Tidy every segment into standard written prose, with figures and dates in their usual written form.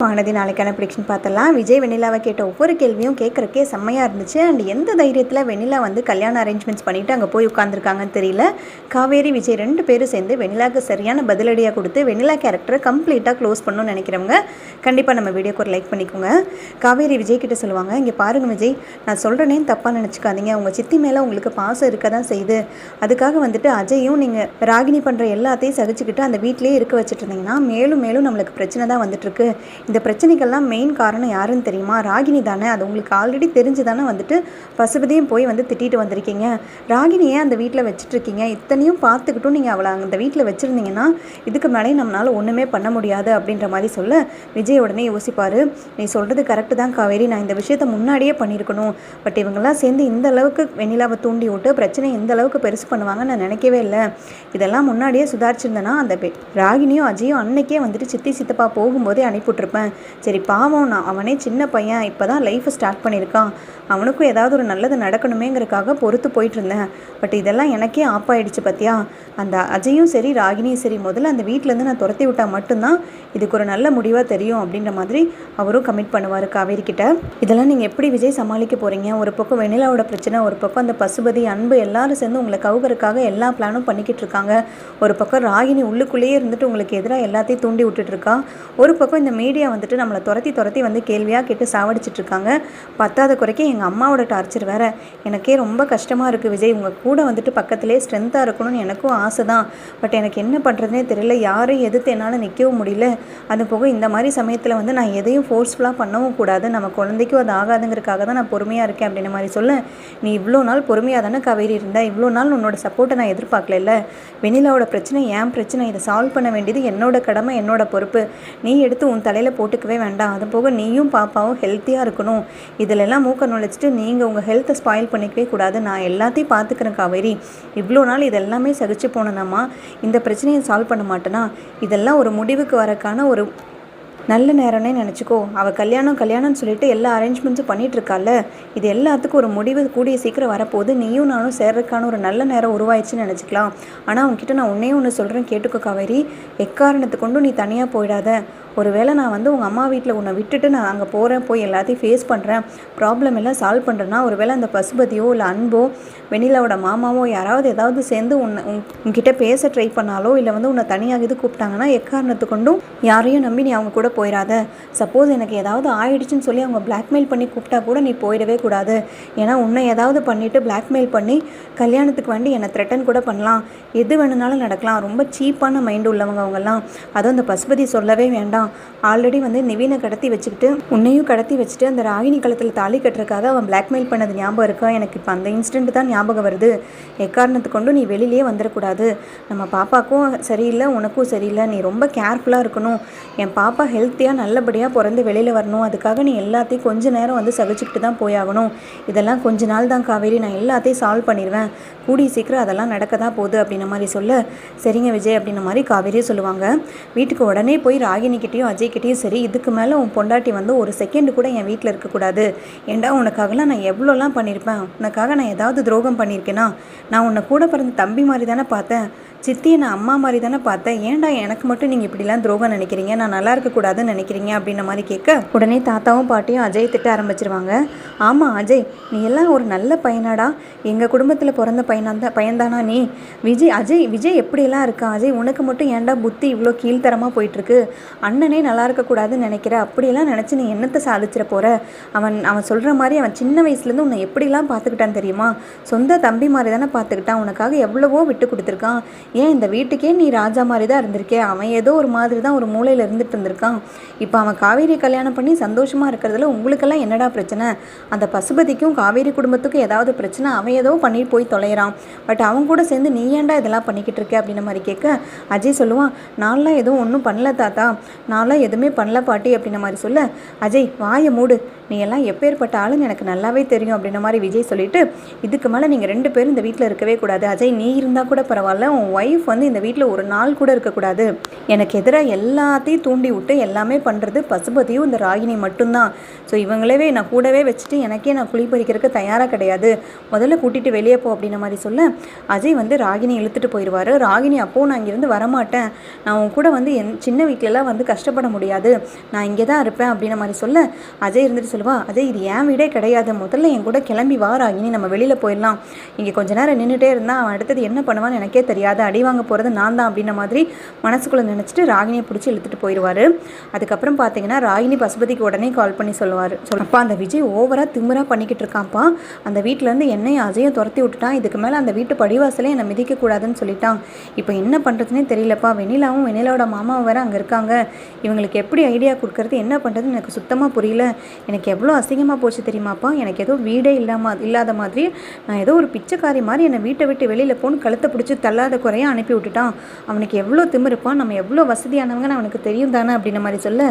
வானதி நாளைக்கான ப்ரிடிக்ஷன் பார்த்தலாம். விஜய் வெண்ணிலாவை கேட்ட ஒவ்வொரு கேள்வியும் கேட்குறக்கே செம்மையாக இருந்துச்சு. அண்ட் எந்த தைரியத்தில் வெண்ணிலா வந்து கல்யாண அரேஞ்ச்மெண்ட்ஸ் பண்ணிவிட்டு அங்கே போய் உட்காந்துருக்காங்கன்னு தெரியல. காவேரி விஜய் 2 பேரும் சேர்ந்து வெண்ணிலாவுக்கு சரியான பதிலடியாக கொடுத்து வெண்ணிலா கேரக்டரை கம்ப்ளீட்டாக க்ளோஸ் பண்ணணும்னு நினைக்கிறவங்க கண்டிப்பாக நம்ம வீடியோக்கு ஒரு லைக் பண்ணிக்கோங்க. காவேரி விஜய் கிட்ட சொல்லுவாங்க, இங்கே பாருங்கள் விஜய், நான் சொல்கிறேனேன்னு தப்பாக நினச்சிக்காதீங்க. உங்கள் சித்தி மேலே உங்களுக்கு பாசம் இருக்க தான் செய்யுது. அதுக்காக வந்துட்டு அஜயும் நீங்கள் ராகினி பண்ணுற எல்லாத்தையும் சகிச்சுக்கிட்டு அந்த வீட்டிலே இருக்க வச்சுட்டு இருந்தீங்கன்னா மேலும் மேலும் நம்மளுக்கு பிரச்சனை தான் வந்துட்டுருக்கு. இந்த பிரச்சனைகள்லாம் மெயின் காரணம் யாருன்னு தெரியுமா? ராகினி தானே. அது உங்களுக்கு ஆல்ரெடி தெரிஞ்சு தானே வந்துட்டு பசுபதியும் போய் வந்து திட்டிட்டு வந்திருக்கீங்க. ராகினியே அந்த வீட்டில் வச்சுட்ருக்கீங்க. இத்தனையும் பார்த்துக்கிட்டும் நீங்கள் அவளை அந்த வீட்டில் வச்சுருந்தீங்கன்னா இதுக்கு மேலே நம்மளால் ஒன்றுமே பண்ண முடியாது அப்படின்ற மாதிரி சொல்ல விஜய் உடனே யோசிப்பார். நீ சொல்கிறது கரெக்டு தான் காவேரி, நான் இந்த விஷயத்த முன்னாடியே பண்ணியிருக்கணும். பட் இவங்கெல்லாம் சேர்ந்து இந்த அளவுக்கு வெண்ணிலாவை தூண்டி விட்டு பிரச்சனை இந்த அளவுக்கு பெருசு பண்ணுவாங்கன்னு நான் நினைக்கவே இல்லை. இதெல்லாம் முன்னாடியே சுதாரிச்சிருந்தேன்னா அந்த ராகினியும் அஜயும் அன்னைக்கே வந்துட்டு சித்தி சித்தப்பா போகும்போதே அனுப்பிவிட்ருப்பேன். சரி பாவம், நான் அவனே சின்ன பையன், இப்போ தான் லைஃப்பை ஸ்டார்ட் பண்ணியிருக்கான், அவனுக்கும் ஏதாவது ஒரு நல்லது நடக்கணுமேங்கிறதுக்காக பொறுத்து போயிட்டு இருந்தேன். பட் இதெல்லாம் எனக்கே ஆப்பாயிடுச்சு பார்த்தியா. அந்த அஜயும் சரி ராகினியும் சரி முதல்ல அந்த வீட்டிலேருந்து நான் துரத்தி விட்டால் மட்டும்தான் இதுக்கு ஒரு நல்ல முடிவாக தெரியும் அப்படின்ற மாதிரி அவரும் கமிட் பண்ணுவார் காவேரி கிட்ட. இதெல்லாம் நீங்கள் எப்படி விஜய் சமாளிக்க போகிறீங்க? ஒரு பக்கம் வெண்ணிலாவோட பிரச்சனை, ஒரு பக்கம் அந்த பசுபதி அன்பு எல்லாரும் சேர்ந்து உங்களை கவுகறக்காக எல்லா பிளானும் பண்ணிக்கிட்டு இருக்காங்க. ஒரு பக்கம் ராகினி உள்ளுக்குள்ளேயே இருந்துட்டு உங்களுக்கு எதிராக எல்லாத்தையும் தூண்டி விட்டுட்ருக்கா. ஒரு பக்கம் இந்த மீடியா வந்துட்டு நம்மளை துரத்தி வந்து கேள்வியாக கேட்டு சாவடிச்சிட்டு இருக்காங்க. பத்தாவது குறைக்க எங்கள் அம்மாவோட டார்ச்சர் வேறு. எனக்கே ரொம்ப கஷ்டமாக இருக்குது விஜய். உங்கள் கூட வந்துட்டு பக்கத்திலே ஸ்ட்ரென்த்தாக இருக்கணும்னு எனக்கும் ஆசை தான். பட் எனக்கு என்ன பண்ணுறதுனே தெரியல. யாரையும் எதிர்த்து என்னால் நிற்கவும் முடியல. அது போக இந்த மாதிரி சமயத்தில் வந்து நான் எதையும் ஃபோர்ஸ்ஃபுல்லாக பண்ணவும் கூடாது. நம்ம குழந்தைக்கும் அது ஆகாதுங்கிறதுக்காக தான் நான் பொறுமையாக இருக்கேன் அப்படின்ற மாதிரி சொல்ல, நீ இவ்வளோ நாள் பொறுமையாக தானே காவேரி இருந்தா. இவ்வளோ நாள் உன்னோட சப்போர்ட்டை நான் எதிர்பார்க்கல. வெண்ணிலாவோட பிரச்சனை ஏன் பிரச்சனை, இதை சால்வ் பண்ண வேண்டியது என்னோட கடமை, என்னோட பொறுப்பு. நீ எடுத்து உன் தலையில் போட்டுக்கவே வேண்டாம். அது போக நீயும் பாப்பாவும் ஹெல்த்தியாக இருக்கணும். இதிலெல்லாம் மூக்க நுழைச்சிட்டு நீங்கள் உங்கள் ஹெல்த்தை ஸ்பாயில் பண்ணிக்கவே கூடாது. நான் எல்லாத்தையும் பார்த்துக்கிறேன் காவேரி. இவ்வளோ நாள் இதெல்லாமே சகிச்சு போனேனாம்மா, இந்த பிரச்சனையை சால்வ் பண்ண மாட்டேனா? இதெல்லாம் ஒரு முடிவுக்கு வரக்கான ஒரு நல்ல நேரம்னே நினச்சிக்கோ. அவள் கல்யாணம்னு சொல்லிட்டு எல்லா அரேஞ்ச்மெண்ட்ஸும் பண்ணிகிட்ருக்கால. இது எல்லாத்துக்கும் ஒரு முடிவு கூடிய சீக்கிரம் வரப்போகுது. நீயும் நானும் சேர்றதுக்கான ஒரு நல்ல நேரம் உருவாயிடுச்சுன்னு நினச்சிக்கலாம். ஆனால் உங்ககிட்ட நான் ஒன்றே ஒன்று சொல்கிறேன், கேட்டுக்கோ காவேரி. எக்காரணத்தை கொண்டும் நீ தனியாக போயிடாத. ஒருவேளை நான் வந்து உங்கள் அம்மா வீட்டில் உன்னை விட்டுட்டு நான் அங்கே போகிறேன், போய் எல்லாத்தையும் ஃபேஸ் பண்ணுறேன், ப்ராப்ளம் எல்லாம் சால்வ் பண்ணுறேன்னா ஒருவேளை அந்த பசுபதியோ இல்லை அன்போ வெண்ணிலாவோட மாமாவோ யாராவது ஏதாவது சேர்ந்து உன்கிட்ட பேச ட்ரை பண்ணாலோ இல்லை வந்து உன்னை தனியாக இது கூப்பிட்டாங்கன்னா எக்காரணத்து கொண்டும் யாரையும் நம்பி நீ அவங்க கூட போயிடாத. சப்போஸ் எனக்கு ஏதாவது ஆயிடுச்சுன்னு சொல்லி அவங்க பிளாக்மெயில் பண்ணி கூப்பிட்டா கூட நீ போயிடவே கூடாது. ஏன்னா உன்னை ஏதாவது பண்ணிவிட்டு பிளாக்மெயில் பண்ணி கல்யாணத்துக்கு வேண்டி என்னை த்ரெட்டன் கூட பண்ணலாம். எது வேணுனாலும் நடக்கலாம். ரொம்ப சீப்பான மைண்டு உள்ளவங்க அவங்கெல்லாம். அதுவும் அந்த பசுபதி சொல்லவே வேண்டாம். ஆல்ரெடி வந்து நிவீனை கடத்தி வச்சுக்கிட்டு உன்னையும் கடத்தி வச்சுட்டு அந்த ராகினி களத்தில் தாலி கட்டுறதுக்காக அவன் பிளாக்மெயில் பண்ணது ஞாபகம் இருக்கா? எனக்கு இப்போ அந்த இன்சிடென்ட் தான் ஞாபகம் வருது. எக்காரணத்து கொண்டு நீ வெளியிலே வந்துடக்கூடாது. நம்ம பாப்பாக்கும் சரியில்லை, உனக்கும் சரியில்லை. நீ ரொம்ப கேர்ஃபுல்லாக இருக்கணும். என் பாப்பா ஹெல்த்தியாக நல்லபடியாக பிறந்து வெளியில் வரணும். அதுக்காக நீ எல்லாத்தையும் கொஞ்ச நேரம் வந்து சகிச்சுக்கிட்டு தான் போயாகணும். இதெல்லாம் கொஞ்ச நாள் தான் காவேரி, நான் எல்லாத்தையும் சால்வ் பண்ணிடுவேன். கூடிய சீக்கிரம் அதெல்லாம் நடக்க தான் போகுது அப்படின்ன மாதிரி சொல்ல, சரிங்க விஜய் அப்படின்ன மாதிரி காவேரியே சொல்லுவாங்க. வீட்டுக்கு உடனே போய் ராகினிக்கிட்டையும் அஜய்கிட்டையும் சரி, இதுக்கு மேலே உன் பொண்டாட்டி வந்து ஒரு செகண்ட் கூட என் வீட்டில் இருக்கக்கூடாது. ஏண்டா உனக்காகலாம் நான் எவ்வளோலாம் பண்ணியிருப்பேன். உனக்காக நான் ஏதாவது துரோகம் பண்ணியிருக்கேனா? நான் உன்னை கூட பிறந்த தம்பி மாதிரி தானே பார்த்தேன். சித்தியை நான் அம்மா மாதிரி தானே பார்த்தேன். ஏன்டா எனக்கு மட்டும் நீங்கள் இப்படிலாம் துரோகம் நினைக்கிறீங்க, நான் நல்லா இருக்கக்கூடாதுன்னு நினைக்கிறீங்க அப்படின்ற மாதிரி கேட்க உடனே தாத்தாவும் பாட்டியும் அஜய் திட்ட ஆரம்பிச்சிருவாங்க. ஆமாம் அஜய், நீ எல்லாம் ஒரு நல்ல பையனாடா. எங்கள் குடும்பத்தில் பிறந்த பையன்தானா நீ? விஜய் எப்படியெல்லாம் இருக்கான்? அஜய் உனக்கு மட்டும் ஏன்டா புத்தி இவ்வளோ கீழ்த்தரமாக போயிட்டுருக்கு? அண்ணனே நல்லா இருக்கக்கூடாதுன்னு நினைக்கிற. அப்படியெல்லாம் நினச்சி நீ என்னத்தை சாதிச்சிட போகிற? அவன் சொல்கிற மாதிரி அவன் சின்ன வயசுலேருந்து உன்னை எப்படிலாம் பார்த்துக்கிட்டான் தெரியுமா? சொந்த தம்பி மாதிரி தானே பார்த்துக்கிட்டான். உனக்காக எவ்வளவோ விட்டு கொடுத்துருக்கான். ஏன் இந்த வீட்டுக்கே நீ ராஜா மாதிரி தான் இருந்திருக்கே. அவன் ஏதோ ஒரு மாதிரி தான் ஒரு மூலையில் இருந்துட்டு இருந்திருக்கான். இப்போ அவன் காவேரி கல்யாணம் பண்ணி சந்தோஷமாக இருக்கிறதுல உங்களுக்கெல்லாம் என்னடா பிரச்சனை? அந்த பசுபதிக்கும் காவேரி குடும்பத்துக்கும் ஏதாவது பிரச்சனை, அவன் ஏதோ பண்ணிட்டு போய் தொலைகிறான். பட் அவன் கூட சேர்ந்து நீ ஏன்டா இதெல்லாம் பண்ணிக்கிட்டு இருக்க அப்படின்ற மாதிரி கேட்க அஜய் சொல்லுவான், நான்லாம் எதுவும் ஒன்றும் பண்ணல தாத்தா, நான்லாம் எதுவுமே பண்ணல பாட்டி அப்படின்ற மாதிரி சொல்ல, அஜய் வாயை மூடு. நீ எல்லாம் எப்பேற்பட்ட ஆளுன்னு எனக்கு நல்லாவே தெரியும் அப்படின்ற மாதிரி விஜய் சொல்லிட்டு, இதுக்கு மேலே நீங்கள் 2 பேரும் இந்த வீட்டில் இருக்கவே கூடாது. அஜய் நீ இருந்தால் கூட பரவாயில்ல, உன் ஒய்ஃப் வந்து இந்த வீட்டில் ஒரு நாள் கூட இருக்கக்கூடாது. எனக்கு எதிராக எல்லாத்தையும் தூண்டி விட்டு எல்லாமே பண்ணுறது பசுபதியும் இந்த ராகினி மட்டும்தான். ஸோ இவங்களவே நான் கூடவே வச்சுட்டு எனக்கே நான் குழி பறிக்கிறதுக்கு தயாராக கிடையாது. முதல்ல கூட்டிகிட்டு வெளியே போ அப்படின்ற மாதிரி சொல்ல அஜய் வந்து ராகினி இழுத்துட்டு போயிடுவார். ராகினி அப்போது நான் இங்கேருந்து வரமாட்டேன், நான் உன் கூட வந்து சின்ன வீட்டிலலாம் வந்து கஷ்டப்பட முடியாது, நான் இங்கே தான் இருப்பேன் அப்படின்ற மாதிரி சொல்ல அஜய் இருந்துட்டு சொல்லுவா, அஜய் இது என் வீடே கிடையாது, முதல்ல என் கூட கிளம்பி வா ராகினி, நம்ம வெளியில் போயிடலாம். இங்கே கொஞ்ச நேரம் நின்றுட்டே இருந்தால் அவன் அடுத்தது என்ன பண்ணுவான்னு எனக்கே தெரியாது, அடி வாங்க போகிறது நான் தான் அப்படின்ற மாதிரி மனசுக்குள்ளே நினச்சிட்டு ராகினியை பிடிச்சி இழுத்துட்டு போயிடுவார். அதுக்கப்புறம் பார்த்தீங்கன்னா ராகினி பசுபதிக்கு உடனே கால் பண்ணி சொல்லுவார், அப்பா அந்த விஜய் ஓவராக திமிராக பண்ணிக்கிட்டு இருக்கான்ப்பா, அந்த வீட்டிலேருந்து என்னையும் அஜயும் துரத்தி விட்டுட்டான், இதுக்கு மேலே அந்த வீட்டு படிவாசலே என்னை மிதிக்கக்கூடாதுன்னு சொல்லிட்டான். இப்போ என்ன பண்ணுறதுனே தெரியலப்பா, வெண்ணிலாவும் வெண்ணிலாவோட மாமாவும் வேறு அங்கே இருக்காங்க, இவங்களுக்கு எப்படி ஐடியா கொடுக்கறது, என்ன பண்ணுறதுன்னு எனக்கு சுத்தமாக புரியல. எனக்கு எவ்வளோ அசிங்கமாக போச்சு தெரியுமாப்பா, எனக்கு ஏதோ வீடே இல்லாத மாதிரி நான் ஏதோ ஒரு பிச்சைக்காரி மாதிரி என்னை வீட்டை விட்டு வெளியில் போன்னு கழுத்தை பிடிச்சி தள்ளாத குறையாக அனுப்பி விட்டுட்டான். அவனுக்கு எவ்வளோ திமிருப்பான், நம்ம எவ்வளோ வசதியானவங்கன்னு அவனுக்கு தெரியும் தானே அப்படின்ற மாதிரி சொல்ல,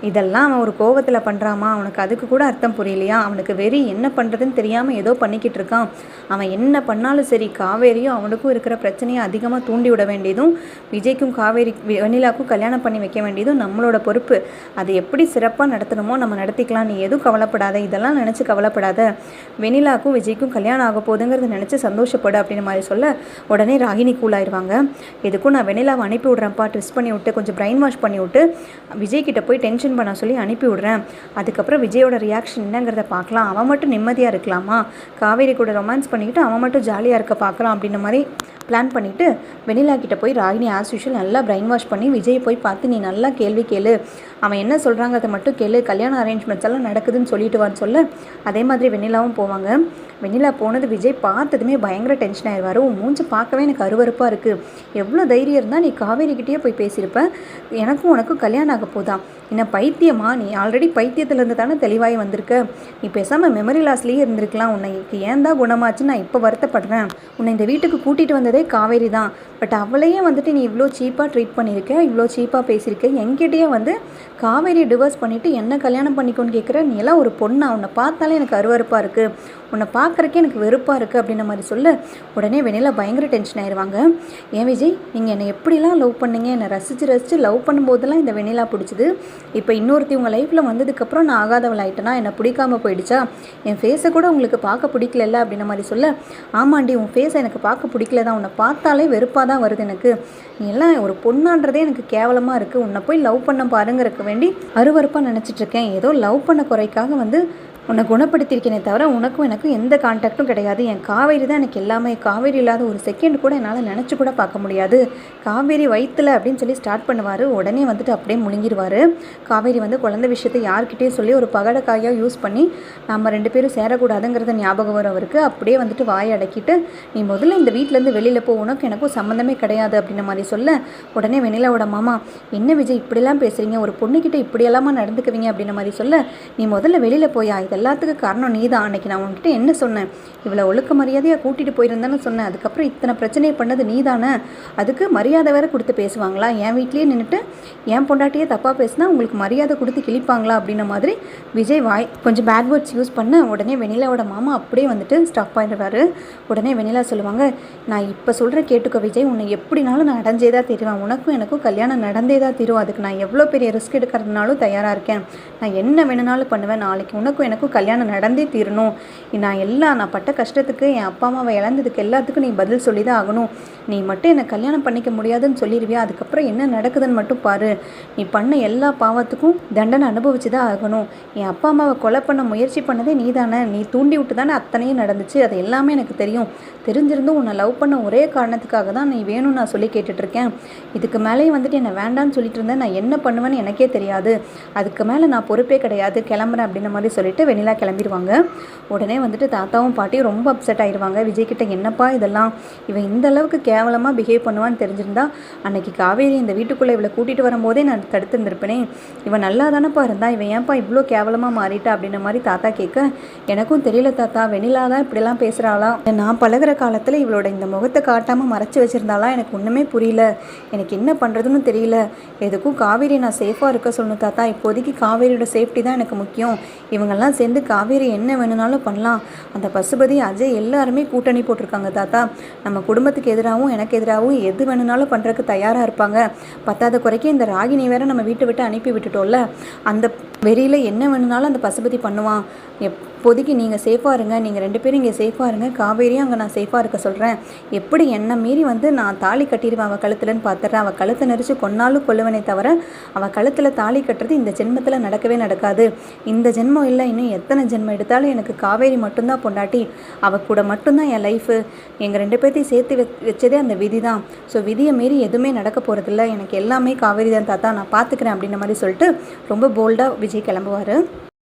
இதெல்லாம் அவன் ஒரு கோவத்தில் பண்ணுறாமா, அவனுக்கு அதுக்கு கூட அர்த்தம் புரியலையா, அவனுக்கு வெறி என்ன பண்ணுறதுன்னு தெரியாமல் ஏதோ பண்ணிக்கிட்டு இருக்கான். அவன் என்ன பண்ணாலும் சரி, காவேரியும் அவனுக்கும் இருக்கிற பிரச்சனையை அதிகமாக தூண்டி விட வேண்டியதும் விஜய்க்கும் காவேரி வெண்ணிலாவுக்கும் கல்யாணம் பண்ணி வைக்க வேண்டியதும் நம்மளோட பொறுப்பு. அதை எப்படி சிறப்பாக நடத்தணுமோ நம்ம நடத்திக்கலாம், நீ எதுவும் கவலைப்படாத, இதெல்லாம் நினச்சி கவலைப்படாத, வெண்ணிலாவுக்கும் விஜய்க்கும் கல்யாணம் ஆக போகுதுங்கிறத நினச்சி சந்தோஷப்படு அப்படின்னு மாதிரி சொல்ல உடனே ராகினி கூலாயிருவாங்க. எதுக்கும் நான் வெண்ணிலாவை அனுப்பி விட்றேன்ப்பா, ட்விஸ்ட் பண்ணி விட்டு கொஞ்சம் பிரைன் வாஷ் பண்ணி விட்டு விஜய்கிட்ட போய் டென்ஷன் பண்ண சொல்லி அனுப்பி விட்றேன், அதுக்கப்புறம் விஜயோட ரியாக்ஷன் என்னங்கிறத பார்க்கலாம், அவன் மட்டும் நிம்மதியாக இருக்கலாமா, காவேரி கூட ரொமான்ஸ் பண்ணிக்கிட்டு அவன் மட்டும் ஜாலியாக இருக்க பார்க்கலாம் அப்படின்ற மாதிரி பிளான் பண்ணிவிட்டு வெண்ணிலா கிட்ட போய் ராகினி ஆஸ் யூஷுவல் நல்லா பிரைன் வாஷ் பண்ணி விஜயை போய் பார்த்து நீ நல்லா கேள்வி கேளு, அவன் என்ன சொல்கிறாங்க அதை மட்டும் கேளு, கல்யாண அரேஞ்ச்மெண்ட்ஸ் எல்லாம் நடக்குதுன்னு சொல்லிட்டு வான்னு சொல்ல அதே மாதிரி வெண்ணிலாவும் போவாங்க. வெண்ணிலா போனது விஜய் பார்த்ததுமே பயங்கர டென்ஷன் ஆயிடுவார். உன் மூஞ்சி பார்க்கவே எனக்கு அருவருப்பாக இருக்குது, எவ்வளோ தைரியம் இருந்தால் நீ காவேரிக்கிட்டேயே போய் பேசியிருப்ப, எனக்கும் உனக்கும் கல்யாணம் ஆக போதான், என்ன பைத்தியமா, நீ ஆல்ரெடி பைத்தியத்துலேருந்து தானே தெளிவாகி வந்திருக்க, நீ பேசாமல் மெமரி லாஸ்லேயே இருந்திருக்கலாம், உன்னைக்கு ஏன் தான் குணமாச்சுன்னு நான் இப்போ வருத்தப்படுறேன், உன்னை இந்த வீட்டுக்கு கூட்டிகிட்டு வந்ததே காவேரி தான், பட் அவளையே வந்துட்டு நீ இவ்வளோ சீப்பாக ட்ரீட் பண்ணியிருக்க, இவ்வளோ சீப்பாக பேசியிருக்க, என்கிட்டயே வந்து காவேரியை டிவோர்ஸ் பண்ணிவிட்டு என்ன கல்யாணம் பண்ணிக்கோன்னு கேட்குற, நீ எல்லாம் ஒரு பொண்ணா, உன்னை பார்த்தாலே எனக்கு அருவருப்பாக இருக்குது, உன்னை பார்க்குறக்கே எனக்கு வெறுப்பாக இருக்குது அப்படின்ற மாதிரி சொல்ல உடனே வெண்ணிலா பயங்கர டென்ஷன் ஆயிடுவாங்க. ஏன் விஜய் நீங்கள் என்னை எப்படிலாம் லவ் பண்ணீங்க, என்னை ரசித்து லவ் பண்ணும்போதெல்லாம் இந்த வெண்ணிலா பிடிச்சிது, இப்போ இன்னொருத்தி உங்கள் லைஃப்பில் வந்ததுக்கப்புறம் நான் ஆகாதவள் ஆகிட்டேன்னா என்னை பிடிக்காமல் போயிடுச்சா, என் ஃபேஸை கூட உங்களுக்கு பார்க்க பிடிக்கல அப்படின்ற மாதிரி சொல்ல ஆமாண்டி உன் ஃபேஸை எனக்கு பார்க்க பிடிக்கல தான், உன்னை பார்த்தாலே வெறுப்பாக தான் வருது எனக்கு, நீ எல்லாம் ஒரு பொண்ணான்றதே எனக்கு கேவலமாக இருக்குது, உன்னை போய் லவ் பண்ண பாருங்கிறதுக்கு வேண்டி அருவருப்பாக நினச்சிட்ருக்கேன், ஏதோ லவ் பண்ண குறைக்காக வந்து உன்னை குணப்படுத்தியிருக்கேனே தவிர உனக்கும் எனக்கும் எந்த கான்டாக்டும் கிடையாது, என் காவேரி தான் எனக்கு எல்லாமே, காவேரி இல்லாத ஒரு செகண்ட் கூட என்னால் நினச்சி கூட பார்க்க முடியாது, காவேரி வயிற்றுல அப்படின்னு சொல்லி ஸ்டார்ட் பண்ணுவார். உடனே வந்துட்டு அப்படியே முழுங்கிடுவார். காவேரி வந்து குழந்தை விஷயத்தை யார்கிட்டேயும் சொல்லி ஒரு பகடக்காயாக யூஸ் பண்ணி நம்ம 2 பேரும் சேரக்கூடாதுங்கிறத ஞாபகம் வரும் அவருக்கு. அப்படியே வந்துட்டு வாயை அடக்கிட்டு நீ முதல்ல இந்த வீட்டிலேருந்து வெளியில் போ, உனக்கு எனக்கும் சம்மந்தமே கிடையாது அப்படின்ற மாதிரி சொல்ல உடனே வெண்ணிலாவோட மாமா என்ன விஜய் இப்படிலாம் பேசுகிறீங்க, ஒரு பொண்ணுக்கிட்ட இப்படியெல்லாமா நடந்துக்குவீங்க அப்படின்ற மாதிரி சொல்ல நீ முதல்ல வெளியில் போயா, எல்லாத்துக்கும் காரணம் நீ தான், அன்றைக்கி நான் உன்கிட்ட என்ன சொன்னேன், இவ்வளோ ஒழுக்க மரியாதையாக கூட்டிகிட்டு போயிருந்தேன்னு சொன்னேன், அதுக்கப்புறம் இத்தனை பிரச்சனையை பண்ணது நீ தானே, அதுக்கு மரியாதை வேறு கொடுத்து பேசுவாங்களா, என் வீட்லேயே நின்றுட்டு என் பொண்டாட்டியே தப்பாக பேசினா உங்களுக்கு மரியாதை கொடுத்து கிழிப்பாங்களா அப்படின்ற மாதிரி விஜய் வாய் கொஞ்சம் பேட் வேர்ட்ஸ் யூஸ் பண்ண உடனே வெண்ணிலாவோட மாமா அப்படியே வந்துட்டு ஸ்டாப் ஆகிடுவார். உடனே வெண்ணிலா சொல்லுவாங்க நான் இப்போ சொல்கிற கேட்டுக்கோ விஜய், உன்னை எப்படினாலும் நான் அடைஞ்சே தான் தீருவேன், உனக்கும் எனக்கும் கல்யாணம் நடந்தே தான் தீரும், அதுக்கு நான் எவ்வளோ பெரிய ரிஸ்க் எடுக்கிறதுனாலும் தயாராக இருக்கேன், நான் என்ன வேணுனாலும் பண்ணுவேன், நாளைக்கு உனக்கும் எனக்கும் கல்யாணம் நடந்தே தீரணும், நான் பட்ட கஷ்டத்துக்கு என் அப்பா அம்மாவை இழந்ததுக்கு எல்லாத்துக்கும் நீ பதில் சொல்லி தான் ஆகணும், நீ மட்டும் என்னை கல்யாணம் பண்ணிக்க முடியாதுன்னு சொல்லிடுவியா, அதுக்கப்புறம் என்ன நடக்குதுன்னு மட்டும் பாரு, நீ பண்ண எல்லா பாவத்துக்கும் தண்டனை அனுபவிச்சு தான் ஆகணும், என் அப்பா அம்மாவை கொலை பண்ண முயற்சி பண்ணதே நீ தானே, நீ தூண்டி விட்டு தானே அத்தனையும் நடந்துச்சு, அது எல்லாமே எனக்கு தெரியும், தெரிஞ்சிருந்தும் உன்னை லவ் பண்ண ஒரே காரணத்துக்காக தான் நீ வேணும்னு நான் சொல்லி கேட்டுட்ருக்கேன், இதுக்கு மேலேயும் வந்துட்டு என்னை வேண்டான்னு சொல்லிட்டு இருந்தேன், நான் என்ன பண்ணுவேன்னு எனக்கே தெரியாது, அதுக்கு மேலே நான் பொறுப்பே கிடையாது, கிளம்புறேன் அப்படின்ற மாதிரி சொல்லிட்டு வெண்ணிலா கிளம்பிடுவாங்க. உடனே வந்துட்டு தாத்தாவும் பாட்டியும் ரொம்ப அப்செட் ஆகிடுவாங்க. விஜய்கிட்ட என்னப்பா இதெல்லாம், இவன் இந்த அளவுக்கு கேவலமாக பிஹேவ் பண்ணுவான்னு தெரிஞ்சிருந்தா அன்னைக்கு காவேரி இந்த வீட்டுக்குள்ளே இவளை கூட்டிகிட்டு வரும்போதே நான் தடுத்துருந்துருப்பேனே, இவன் நல்லா தானப்பா இருந்தா, இவன் ஏன்ப்பா இவ்வளோ கேவலமாக மாறிட்டா அப்படின்ற மாதிரி தாத்தா கேட்க எனக்கும் தெரியல தாத்தா, வெண்ணிலா தான் இப்படிலாம் பேசுகிறாளா, நான் பழகிற காலத்தில் இவளோட இந்த முகத்தை காட்டாமல் மறைச்சி வச்சுருந்தாளா எனக்கு ஒன்றுமே புரியல, எனக்கு என்ன பண்ணுறதுன்னு தெரியல, எதுக்கும் காவேரி நான் சேஃபாக இருக்க சொல்லணும் தாத்தா, இப்போதைக்கு காவேரியோட சேஃப்டி தான் எனக்கு முக்கியம், இவங்கெல்லாம் சேர்ந்து காவேரி என்ன வேணும்னாலும் பண்ணலாம். அந்த பசுபதி, அஜய் எல்லாருமே கூட்டணி போட்டிருக்காங்க தாத்தா. நம்ம குடும்பத்துக்கு எதிராகவும் எனக்கு எதிராகவும் எது வேணும்னாலும் பண்ணுறதுக்கு தயாராக இருப்பாங்க. பத்தாத குறைக்கு இந்த ராகினி வேற நம்ம வீட்டை விட்டு அனுப்பி விட்டுட்டோம்ல, அந்த வெறியில் என்ன வேணும்னாலும் அந்த பசுபதி பண்ணுவான். எப்போதைக்கு நீங்கள் சேஃபாக இருங்க, நீங்கள் 2 பேரும் இங்கே சேஃபாக இருங்க, காவேரியும் அங்கே நான் சேஃபாக இருக்க சொல்கிறேன். எப்படி என்ன மீறி வந்து நான் தாலி கட்டிடுவேன் அவள் கழுத்துலன்னு பார்த்துட்றேன். அவள் கழுத்தை நெரிச்சு கொன்னாலும் கொல்லுவனே தவிர அவள் கழுத்தில் தாலி கட்டுறது இந்த ஜென்மத்தில் நடக்கவே நடக்காது. இந்த ஜென்மம் இல்லை, இன்னும் எத்தனை ஜென்மம் எடுத்தாலும் எனக்கு காவேரி மட்டும்தான் பொண்டாட்டி. அவள் கூட மட்டும்தான் என் லைஃபு. எங்கள் 2 பேர்த்தையும் சேர்த்து வச்சதே அந்த விதி தான். ஸோ விதியை மீறி எதுவுமே நடக்க போகிறதில்ல. எனக்கு எல்லாமே காவேரி தான் தாத்தா, நான் பார்த்துக்கிறேன் அப்படின்ற மாதிரி சொல்லிட்டு ரொம்ப போல்டாக விஜய் கிளம்புவார்.